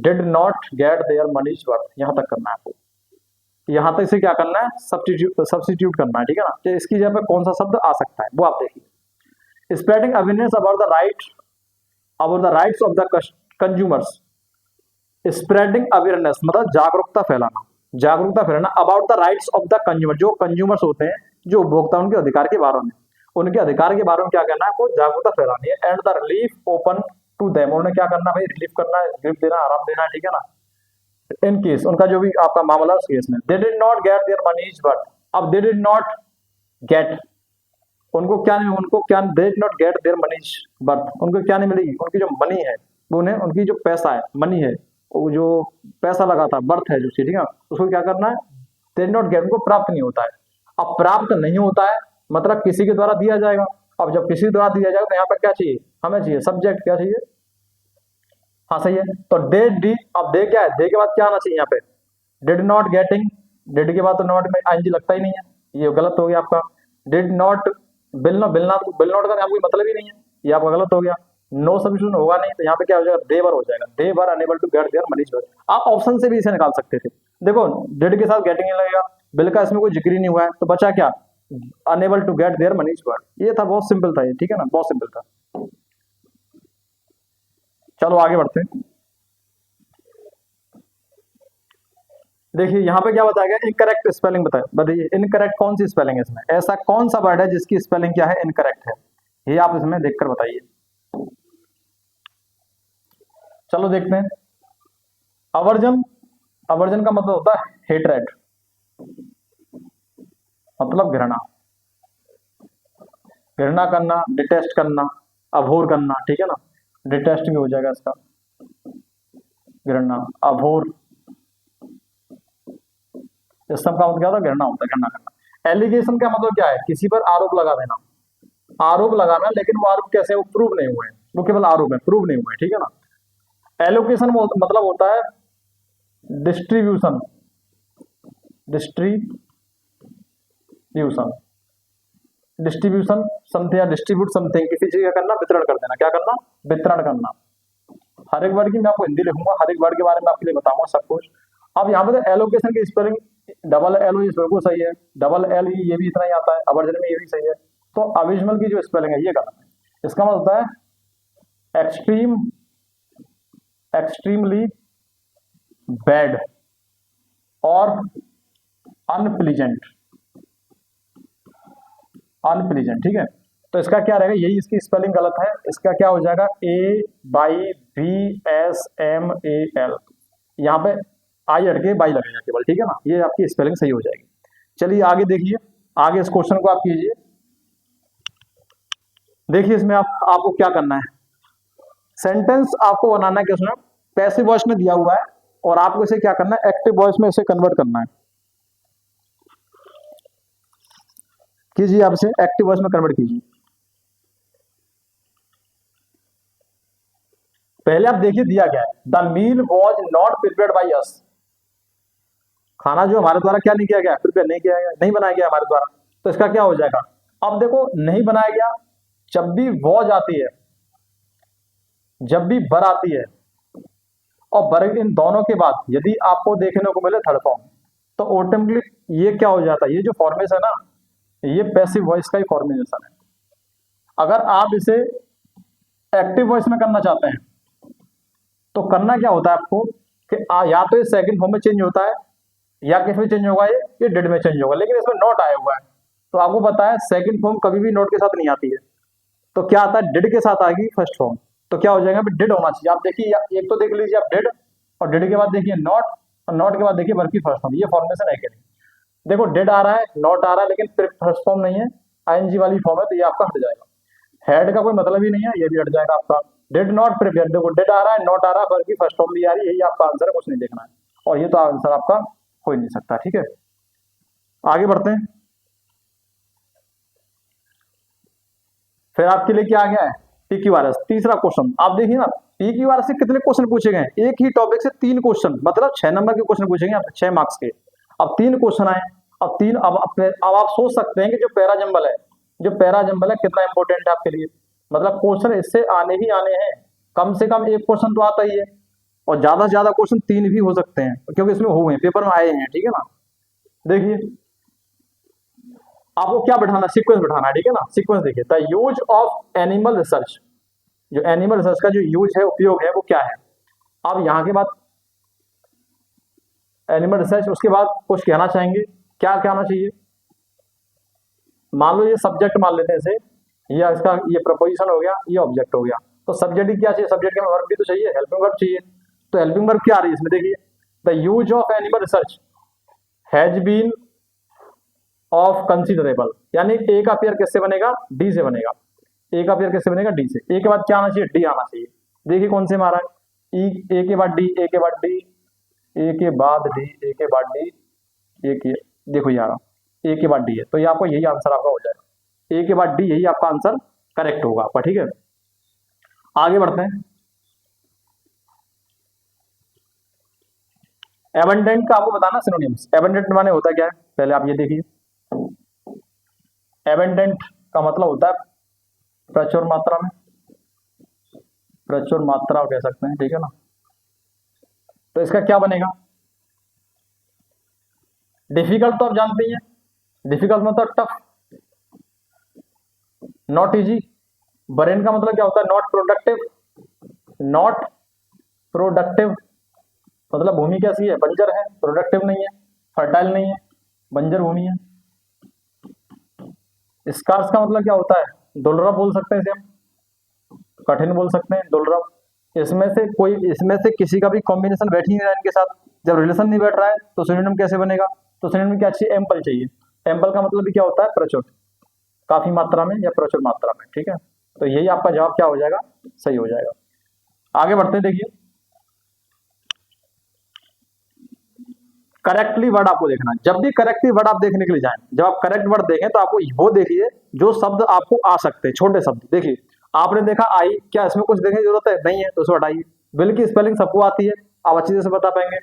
Did not get their money's worth, यहाँ तक करना है आपको। यहाँ तक से क्या करना है, सब्स्टिट्यूट करना है, ठीक है ना। तो इसकी जगह पे कौन सा शब्द आ सकता है वो आप देखिए। Spreading awareness about the right, about the rights of the consumers. Spreading awareness मतलब जागरूकता फैलाना, जागरूकता फैलाना about the rights of the consumer. जो कंज्यूमर्स होते हैं, जो उपभोक्ता, उनके अधिकार के बारे में, उनके अधिकार के बारे में क्या करना है आपको, जागरूकता फैलानी है। And the relief open to them, उन्हें क्या करना है भाई, रिलीफ करना है, रिलीफ देना, आराम देना है, ठीक है ना। इन केस, उनका जो भी आपका मामला उस केस में, they did not get their money's worth. अब दे डिड नॉट गेट, उनको क्या नहीं, उनको क्या, they did not get their money's worth, उनको क्या नहीं मिलेगी, उनकी जो मनी है, वो उन्हें, उनकी जो पैसा है, मनी है, वो जो पैसा लगा था, बर्थ है जो, ठीक है, उसको क्या करना है, दे डिड नॉट गेट, उनको प्राप्त नहीं होता है। अब प्राप्त नहीं होता है मतलब किसी के द्वारा दिया जाएगा। अब जब किसी के द्वारा दिया जाएगा तो यहाँ पर क्या चाहिए, हमें चाहिए सब्जेक्ट, क्या चाहिए, हाँ सही है। तो डे डी, अब दे क्या है, दे के बाद क्या आना चाहिए यहाँ पे, डिड नॉट गेटिंग, डिड के बाद तो नॉट में आईएनजी लगता ही नहीं है, ये गलत हो गया आपका। Did not, bill not, bill not का यहाँ कोई मतलब ही नहीं है, ये आपका गलत हो गया। नो सब्स्टिट्यूशन होगा नहीं, तो यहाँ पे क्या हो जाएगा, देवर हो जाएगा, they were unable to get their money's worth. आप ऑप्शन से भी इसे निकाल सकते थे। देखो डिड के साथ गेटिंग नहीं लगेगा, बिल का इसमें कोई जिक्र ही नहीं हुआ है, तो बचा क्या, unable to get their money's worth. ये था, बहुत सिंपल था ये, ठीक है ना, बहुत सिंपल था। चलो आगे बढ़ते हैं। देखिए यहाँ पे क्या बताया गया, इनकरेक्ट स्पेलिंग बताइए, इनकरेक्ट कौन सी स्पेलिंग है इसमें, ऐसा कौन सा वर्ड है जिसकी स्पेलिंग क्या है, इनकरेक्ट है, ये आप इसमें देखकर बताइए। चलो देखते हैं। अवर्जन, अवर्जन का मतलब होता है हेटरेड, मतलब घृणा, घृणा करना, डिटेस्ट करना, अभोर करना, ठीक है ना, डिटेस्ट भी हो जाएगा इसका, घृणा, अभोर, इस सब का मतलब क्या होता है, घृणा होता है, घृणा करना। एलिगेशन का मतलब क्या है, किसी पर आरोप लगा देना, आरोप लगाना, लेकिन वो आरोप कैसे, वो प्रूव नहीं हुए, वो केवल आरोप है, प्रूव नहीं हुए, ठीक है ना। एलोकेशन मतलब होता है डिस्ट्रीब्यूशन, डिस्ट्रीब्यूशन, डिस्ट्रीब्यूशन समथिंग, या डिस्ट्रीब्यूट समथिंग, किसी चीज का करना, वितरण कर देना, क्या करना, वितरण करना। हर एक वर्ड की मैं आपको हिंदी लिखूंगा, हर एक वर्ड के बारे में आपके लिए बताऊंगा सब कुछ। अब यहाँ पे तो एलोकेशन की स्पेलिंग डबल एल, बिल्कुल सही है, डबल एल ये भी इतना ही आता है, अवर्जन में ये भी सही है। तो अविजमल की जो स्पेलिंग है ये गलत है। इसका मतलब होता है एक्सट्रीम, एक्सट्रीमली बैड और अनप्लीजेंट, अनप्लीजेंट, ठीक है। तो इसका क्या रहेगा, यही इसकी स्पेलिंग गलत है, इसका क्या हो जाएगा, AYVSMAL, यहाँ पे आई हट के बाई लगेगा केवल, ठीक है ना, ये आपकी स्पेलिंग सही हो जाएगी। चलिए आगे देखिए, आगे इस क्वेश्चन को आप कीजिए। देखिए इसमें आपको क्या करना है, सेंटेंस आपको बनाना है कि उसमें पैसिव वॉइस में दिया हुआ है, और आपको इसे क्या करना है, एक्टिव वॉइस में इसे कन्वर्ट करना है। कीजिए, आप इसे एक्टिव वॉइस में कन्वर्ट कीजिए। पहले आप देखिए दिया गया है, the meal was not prepared by us, खाना जो हमारे द्वारा क्या नहीं किया गया, प्रिपेयर नहीं किया गया, नहीं बनाया गया हमारे द्वारा। तो इसका क्या हो जाएगा, अब देखो नहीं बनाया गया, जब भी वॉज आती है, जब भी बर आती है और बर इन दोनों के बाद यदि आपको देखने को मिले थर्ड फॉर्म, तो ऑटोमेटिकली ये क्या हो जाता है, ये जो फॉर्मेशन है ना, ये पैसिव वॉइस का ही फॉर्मेशन है। अगर आप इसे एक्टिव वॉइस में करना चाहते हैं तो करना क्या होता है आपको कि या तो ये सेकंड फॉर्म में चेंज होता है या किस में चेंज होगा, ये डेड में चेंज होगा, लेकिन इसमें नॉट आया हुआ है। तो आपको पता है सेकंड फॉर्म कभी भी नॉट के साथ नहीं आती है, तो क्या आता है, डेड के साथ आएगी फर्स्ट फॉर्म। तो क्या हो जाएगा, डेड होना चाहिए। आप देखिए, एक तो देख लीजिए आप डेड, और डेड के बाद देखिए नॉट, और नॉट के बाद देखिए वर्ब की फर्स्ट फॉर्म। ये फॉर्मेशन है कि नहीं? देखो डेड आ रहा है, नॉट आ रहा है, लेकिन फिर फर्स्ट फॉर्म नहीं है, आईएनजी वाली फॉर्म है, तो ये आपका हट जाएगा। हेड का कोई मतलब ही नहीं है, ये भी हट जाएगा आपका। डेड नॉट प्रिपेयर, देखो डेड आ रहा है, नॉट आ रहा है, वर्ब की फर्स्ट फॉर्म भी आ रही है, यही आपका आंसर है, कुछ नहीं देखना है। और ये तो आंसर आपका हो ही नहीं सकता। ठीक है, आगे बढ़ते हैं। फिर आपके लिए क्या आ गया है, पीक्यूआरएस। तीसरा क्वेश्चन आप देखिए ना, पीक्यूआरएस से कितने क्वेश्चन पूछे गए, एक ही टॉपिक से 3 क्वेश्चन, मतलब 6 नंबर के क्वेश्चन पूछेंगे आपसे, 6 मार्क्स के। अब 3 क्वेश्चन आए, अब 3, अब आप सोच सकते हैं कि जो पैरा जंबल है, जो पैरा जंबल है कितना इंपॉर्टेंट है आपके लिए। मतलब क्वेश्चन इससे आने ही आने हैं, कम से कम एक क्वेश्चन तो आता ही है, और ज्यादा से ज्यादा क्वेश्चन 3 भी हो सकते हैं, क्योंकि इसमें हुए हैं, पेपर में आए हैं। ठीक है ना, देखिए आपको क्या बैठाना, सीक्वेंस बैठाना है। ठीक है ना, सीक्वेंस देखिए, the use of animal research, जो एनिमल रिसर्च का जो यूज है, उपयोग है, वो क्या है। आप यहाँ के बाद एनिमल रिसर्च, उसके बाद कुछ कहना चाहेंगे, क्या कहना चाहिए। मान लो ये सब्जेक्ट मान लेते हैं इसे, ये इसका ये प्रपोजिशन हो गया, ये ऑब्जेक्ट हो गया, तो सब्जेक्ट ही क्या चाहिए, सब्जेक्ट में वर्ब भी तो चाहिए, हेल्पिंग वर्ब चाहिए। तो हेल्पिंग वर्ब क्या आ रही है इसमें, देखिए the use of animal research has been of considerable, यानी ए का पेयर किससे बनेगा, डी से बनेगा। ए का पेयर किससे बनेगा, डी से। ए के बाद क्या आना चाहिए, डी आना चाहिए। देखिए कौन से मारा है, ई, ए के बाद डी, ए के बाद डी, ए के बाद डी, ए के बाद डी, ए के, देखो यार ए के बाद डी है, तो ये आपको यही आंसर आपका हो जाएगा, ए के बाद डी, यही आपका आंसर करेक्ट होगा आपका। ठीक है, आगे बढ़ते हैं। एबंडेंट का आपको बताना सिनोनिम्स। एबंडेंट माने होता क्या है, पहले आप ये देखिए, एबंडेंट का मतलब होता है प्रचुर मात्रा में, प्रचुर मात्रा कह सकते हैं। ठीक है ना, तो इसका क्या बनेगा, डिफिकल्ट तो आप जानते ही हैं, डिफिकल्ट मतलब टफ, नॉट इजी। बरेन का मतलब क्या होता है, नॉट प्रोडक्टिव, नॉट प्रोडक्टिव मतलब भूमि कैसी है, बंजर है, प्रोडक्टिव नहीं है, फर्टाइल नहीं है, बंजर भूमि है। स्कार्स का मतलब क्या होता है, दुर्लभ बोल सकते हैं इसे हम, कठिन बोल सकते हैं, दुर्लभ। इसमें से किसी का भी कॉम्बिनेशन बैठ ही नहीं रहा है इनके साथ, जब रिलेशन नहीं बैठ रहा है तो सिनोनिम कैसे बनेगा, तो सिनोनिम क्या चाहिए, एम्पल चाहिए। एम्पल का मतलब भी क्या होता है, प्रचुर, काफी मात्रा में या प्रचुर मात्रा में। ठीक है, तो यही आपका जवाब क्या हो जाएगा, सही हो जाएगा। आगे बढ़ते हैं, देखिए करेक्टली वर्ड आपको देखना है। जब भी करेक्टली वर्ड आप देखने के लिए जाएं, जब आप करेक्ट वर्ड देखें तो आपको वो देखिए जो शब्द आपको आ सकते हैं, छोटे शब्द। देखिए आपने देखा आई, क्या इसमें कुछ देखने की जरूरत है, नहीं है, तो उसको हटाइए। बिल की स्पेलिंग सबको आती है, आप अच्छी तरह से बता पाएंगे।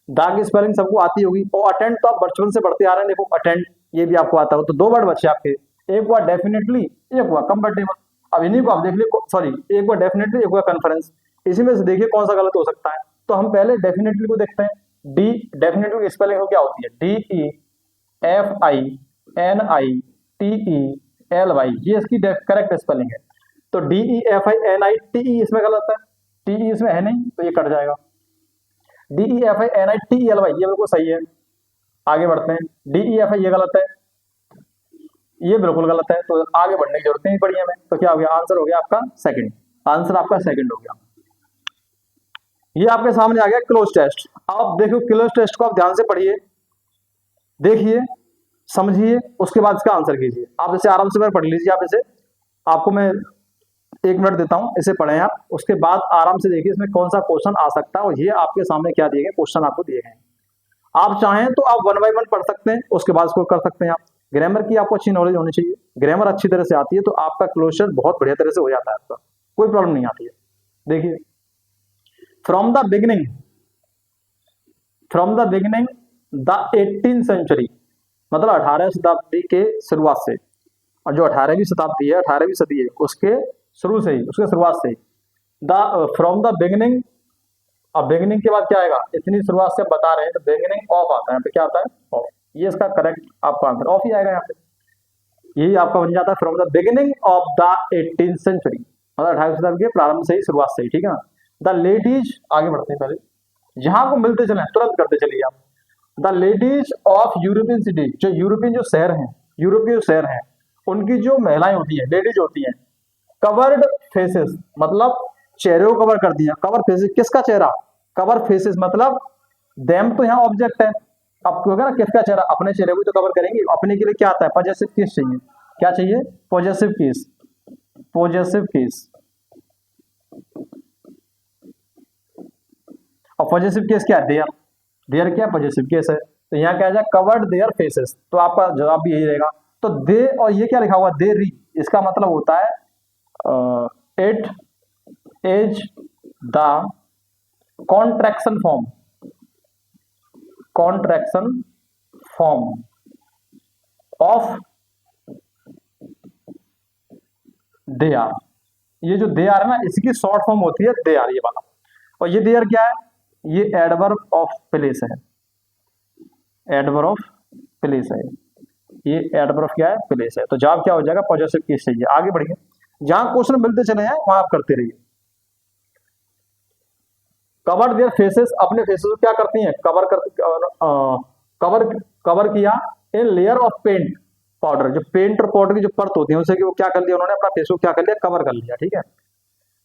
दा की स्पेलिंग सबको आती होगी, और अटेंड तो आप बचपन से पढ़ते आ रहे हैं, देखो अटेंड ये भी आपको आता हो। तो 2 वर्ड बचे आपके, एक हुआ डेफिनेटली, एक हुआ कंफर्टेबल। अब इन्हीं को आप देख लीजिए, सॉरी, एक हुआ डेफिनेटली, एक हुआ कॉन्फ्रेंस। इसी में से देखिए कौन सा गलत हो सकता है। तो हम पहले डेफिनेटली को देखते हैं। डी, डेफिनेटली की स्पेलिंग क्या होती है, DEFINITELY, ये इसकी करेक्ट स्पेलिंग है। तो DEFINITE इसमें गलत है, TE इसमें है नहीं, तो ये कट जाएगा। DEFINITELY ये बिल्कुल सही है। आगे बढ़ते हैं, DEFI ये गलत है, ये बिल्कुल गलत है, तो आगे बढ़ने की जरूरत नहीं पड़ी हमें। तो क्या हो गया, आंसर हो गया आपका सेकंड, आंसर आपका सेकंड हो गया। ये आपके सामने आ गया क्लोज टेस्ट। आप देखो क्लोज टेस्ट को आप ध्यान से पढ़िए, देखिए, समझिए, उसके बाद इसका आंसर कीजिए। आप इसे आराम से पढ़ लीजिए, आप इसे, आपको मैं 1 मिनट देता हूं, इसे पढ़ें आप, उसके बाद आराम से देखिए इसमें कौन सा क्वेश्चन आ सकता है। और ये आपके सामने क्या दिए गए क्वेश्चन आपको दिए गए हैं। आप चाहें तो आप 1 बाय 1 पढ़ सकते हैं, उसके बाद इसको कर सकते हैं आप। ग्रामर की आपको अच्छी नॉलेज होनी चाहिए, ग्रामर अच्छी तरह से आती है तो आपका क्लोजर बहुत बढ़िया तरह से हो जाता है, आपका कोई प्रॉब्लम नहीं आती है। देखिए from the beginning the 18th century, मतलब 18वीं शताब्दी के शुरुआत से, और जो 18वीं शताब्दी है, 18वीं सदी है, उसके शुरू से ही, उसके शुरुआत से द फ्रॉम द बिगिनिंग, अब बिगिनिंग के बाद क्या आएगा, इतनी शुरुआत से बता रहे हैं तो बिगिनिंग ऑफ आता है, यहाँ पे क्या आता है, ऑफ। ये इसका करेक्ट आपका आंसर ऑफ ही आएगा यहाँ पे। यही आपका बन जाता है from the beginning of the 18th century, मतलब 18वीं शताब्दी के प्रारंभ से ही, शुरुआत से ही, ठीक है ना। द लेडीज, आगे बढ़ते हैं, पहले जहां को मिलते चले तुरंत करते चलिए आप। The ladies of European city, जो यूरोपियन जो शहर हैं, यूरोपीय शहर हैं, उनकी जो महिलाएं होती हैं, लेडीज होती हैं, कवर्ड फेसेस, मतलब चेहरे को कवर कर दिया। कवर फेसेस, किसका चेहरा, कवर फेसेस मतलब देम तो यहाँ ऑब्जेक्ट है, अब होगा ना किसका चेहरा, अपने चेहरे को तो कवर करेंगे। अपने के लिए क्या आता है, पॉजेसिव केस चाहिए, क्या चाहिए, पॉजेसिव केस, पॉजेसिव केस। और पॉजेसिव केस क्या है, देयर, देयर क्या पॉजेसिव केस है, तो यहाँ क्या आ जाएगा, कवर्ड देयर फेसेस, तो आपका जवाब भी यही रहेगा। तो दे, और ये क्या लिखा हुआ, दे री, इसका मतलब होता है it is the contraction form, contraction form of they are. ये जो दे आर है ना, इसकी शॉर्ट फॉर्म होती है दे आर, ये वाला। और ये दे आर क्या है, ये एडवर्ब ऑफ प्लेस है, एडवर्ब ऑफ प्लेस है, ये एडवर्ब क्या है, प्लेस है। तो जवाब क्या हो जाएगा, पॉजेसिव केस चाहिए। आगे बढ़िए, जहां क्वेश्चन मिलते चले हैं वहां आप करते रहिए। कवर देयर फेसेस, अपने फेसेस को क्या करती हैं, कवर कर, कवर किया in layer of paint powder, जो पेंट और पाउडर की जो परत होती है उसे वो क्या कर लिया उन्होंने, अपना फेस को क्या कर लिया, कवर कर लिया, ठीक है।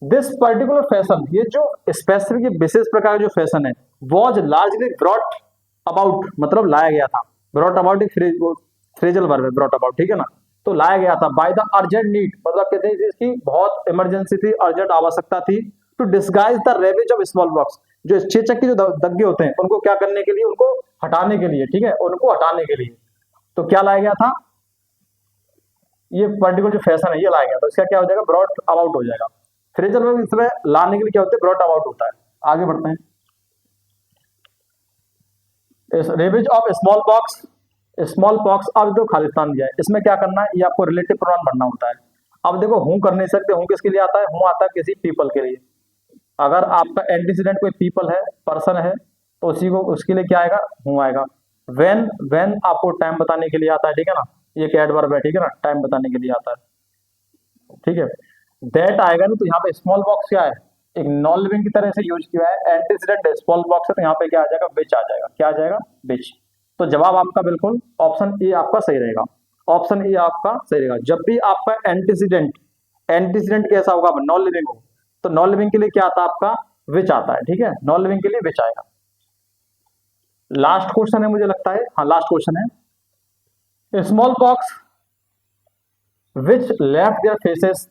दिस पर्टिकुलर फैशन, ये जो स्पेसिफिक विशेष प्रकार का जो फैशन है, वॉज लार्जली ब्रॉट अबाउट, मतलब लाया गया था, ब्रॉट अबाउट फ्रेजल वर्ब है, ब्रॉट अबाउट, ठीक है ना। तो लाया गया था बाय द अर्जेंट नीड, मतलब कहते हैं इसकी बहुत इमरजेंसी थी, अर्जेंट आवश्यकता थी, to disguise the ravages of smallpox, जो चेचक के जो दग्गे होते हैं उनको क्या करने के लिए, उनको हटाने के लिए, ठीक है, उनको हटाने के लिए। तो क्या लाया गया था, ये पर्टिकुलर जो फैशन है ये लाया गया था, इसका क्या हो जाएगा, ब्रॉट अबाउट हो जाएगा। फ्रेजल वर्ब इसमें लाने के लिए क्या होता है, ब्रॉट अबाउट होता है। आगे बढ़ते हैं, ravage of small pox, small pox, अब तो खालिस्तान दिया है, इसमें क्या करना है, ये आपको रिलेटिव प्रोनाउन बनना होता है। अब देखो हूं कर नहीं सकते, हूं किसके लिए आता है, हूं आता है किसी पीपल के लिए। अगर आपका एंटीसीडेंट कोई पीपल है, पर्सन है, तो उसी को, उसके लिए क्या आएगा, हूं आएगा। व्हेन, व्हेन आपको टाइम बताने के लिए आता है, ठीक है ना, ये एक एडवर्ब है, ठीक है ना, टाइम बताने के लिए आता है, ठीक है। दैट आएगा ना, तो यहाँ पे स्मॉल बॉक्स क्या है, एक नॉन लिविंग की तरह से यूज किया है, एंटीसीडेंट स्मॉल बॉक्स है, तो यहाँ पे क्या आ जाएगा, विच आ जाएगा, क्या आ जाएगा, विच। तो जवाब आपका बिल्कुल ऑप्शन ए आपका सही रहेगा, ऑप्शन ए आपका सही रहेगा। जब भी आपका एंटीसीडेंट, एंटीसीडेंट कैसा होगा, नॉन लिविंग हो, तो नॉन लिविंग के लिए क्या आता है आपका, विच आता है, ठीक है, नॉन लिविंग के लिए विच आएगा। लास्ट क्वेश्चन है मुझे लगता है, हाँ लास्ट क्वेश्चन है, small pox which left their faces,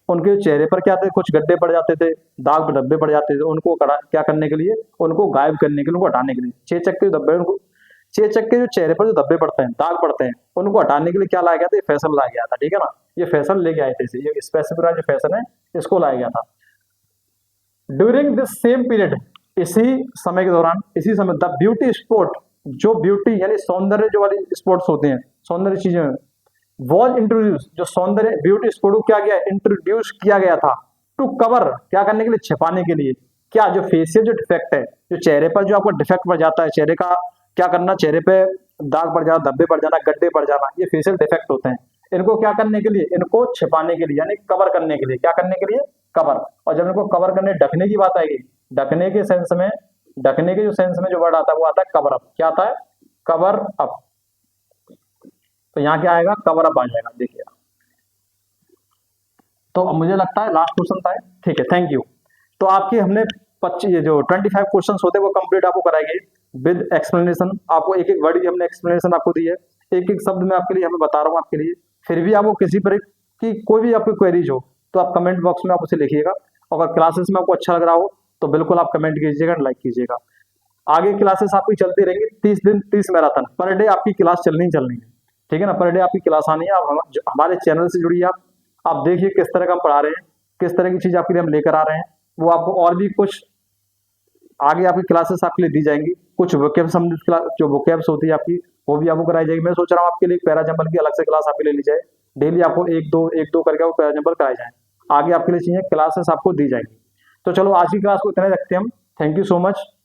उनके चेहरे पर क्या थे, कुछ गड्ढे पड़ जाते थे, दाग धब्बे पड़ जाते थे, उनको क्या करने के लिए, उनको गायब करने के लिए, उनको हटाने के लिए, चेचक के धब्बे, उनको चेचक के जो चेहरे पर जो धब्बे पड़ते हैं, दाग पड़ते हैं, उनको हटाने के लिए क्या लाया गया था, ये फैशन लाया गया था, ठीक है ना, ये फैशन लेके आए थे, ये स्पेसिफिक जो फैशन है इसको लाया गया था। ड्यूरिंग दिस सेम पीरियड, इसी समय के दौरान, इसी समय, द ब्यूटी स्पोर्ट, जो ब्यूटी यानी सौंदर्य जो वाली स्पोर्ट्स होते हैं, सौंदर्य चीजें, वॉज इंट्रोड्यूस, जो सौंदर्य ब्यूटी स्पोर्ट को क्या गया, इंट्रोड्यूस किया गया था, टू कवर, क्या करने के लिए, छिपाने के लिए, क्या, जो फेशियल जो डिफेक्ट है, जो चेहरे पर जो आपको डिफेक्ट पड़ जाता है, चेहरे का क्या करना, चेहरे पे दाग पड़ जाना, धब्बे पड़ जाना, गड्ढे पड़ जाना, ये फेशियल डिफेक्ट होते हैं, इनको क्या करने के लिए, इनको छिपाने के लिए, यानी कवर करने के लिए, क्या करने के लिए, कवर। और जब इनको कवर करने, ढकने की बात आएगी, ढकने के सेंस में, ढकने के जो सेंस में जो वर्ड आता है वो आता है कवर अप, क्या आता है, कवर अप। तो यहाँ क्या आएगा, कवर अप आ जाएगा, देखिए। तो अब मुझे लगता है लास्ट क्वेश्चन था, ठीक है, थैंक यू। तो आपके हमने 25, ये जो 25 क्वेश्चन होते हैं वो कंप्लीट आपको कराएंगे विद एक्सप्लेनेशन, आपको एक एक वर्ड की हमने एक्सप्लेनेशन आपको दी है, एक एक शब्द में आपके लिए हमें बता रहा हूँ आपके लिए। फिर भी आपको किसी पर की कोई भी आपकी क्वेरीज हो तो आप कमेंट बॉक्स में आप उसे लिखिएगा। अगर क्लासेस में आपको अच्छा लग रहा हो तो बिल्कुल आप कमेंट कीजिएगा, लाइक कीजिएगा। आगे क्लासेस आपकी चलती रहेंगी, 30 दिन 30 मैराथन पर डे आपकी क्लास चलनी है, ठीक है ना, पर डे आपकी क्लास आनी है। आप हमारे चैनल से जुड़िए, आप देखिए किस तरह का हम पढ़ा रहे हैं, किस तरह की चीज आपके लिए हम लेकर आ रहे हैं। वो आपको और भी कुछ आगे आपकी क्लासेस आपके लिए दी जाएंगी, कुछ वोकैब जो वोकैब्स होती है आपकी वो भी आपको कराई जाएगी। मैं सोच रहा हूँ आपके लिए पैराजंबल की अलग से क्लास आपके लिए ली जाए, डेली आपको एक दो करके आपको पैराजंबल कराए जाए। आगे आपके लिए चाहिए क्लासेस आपको दी जाएंगी। तो चलो आज की क्लास को इतने रखते हैं हम। Thank you so much.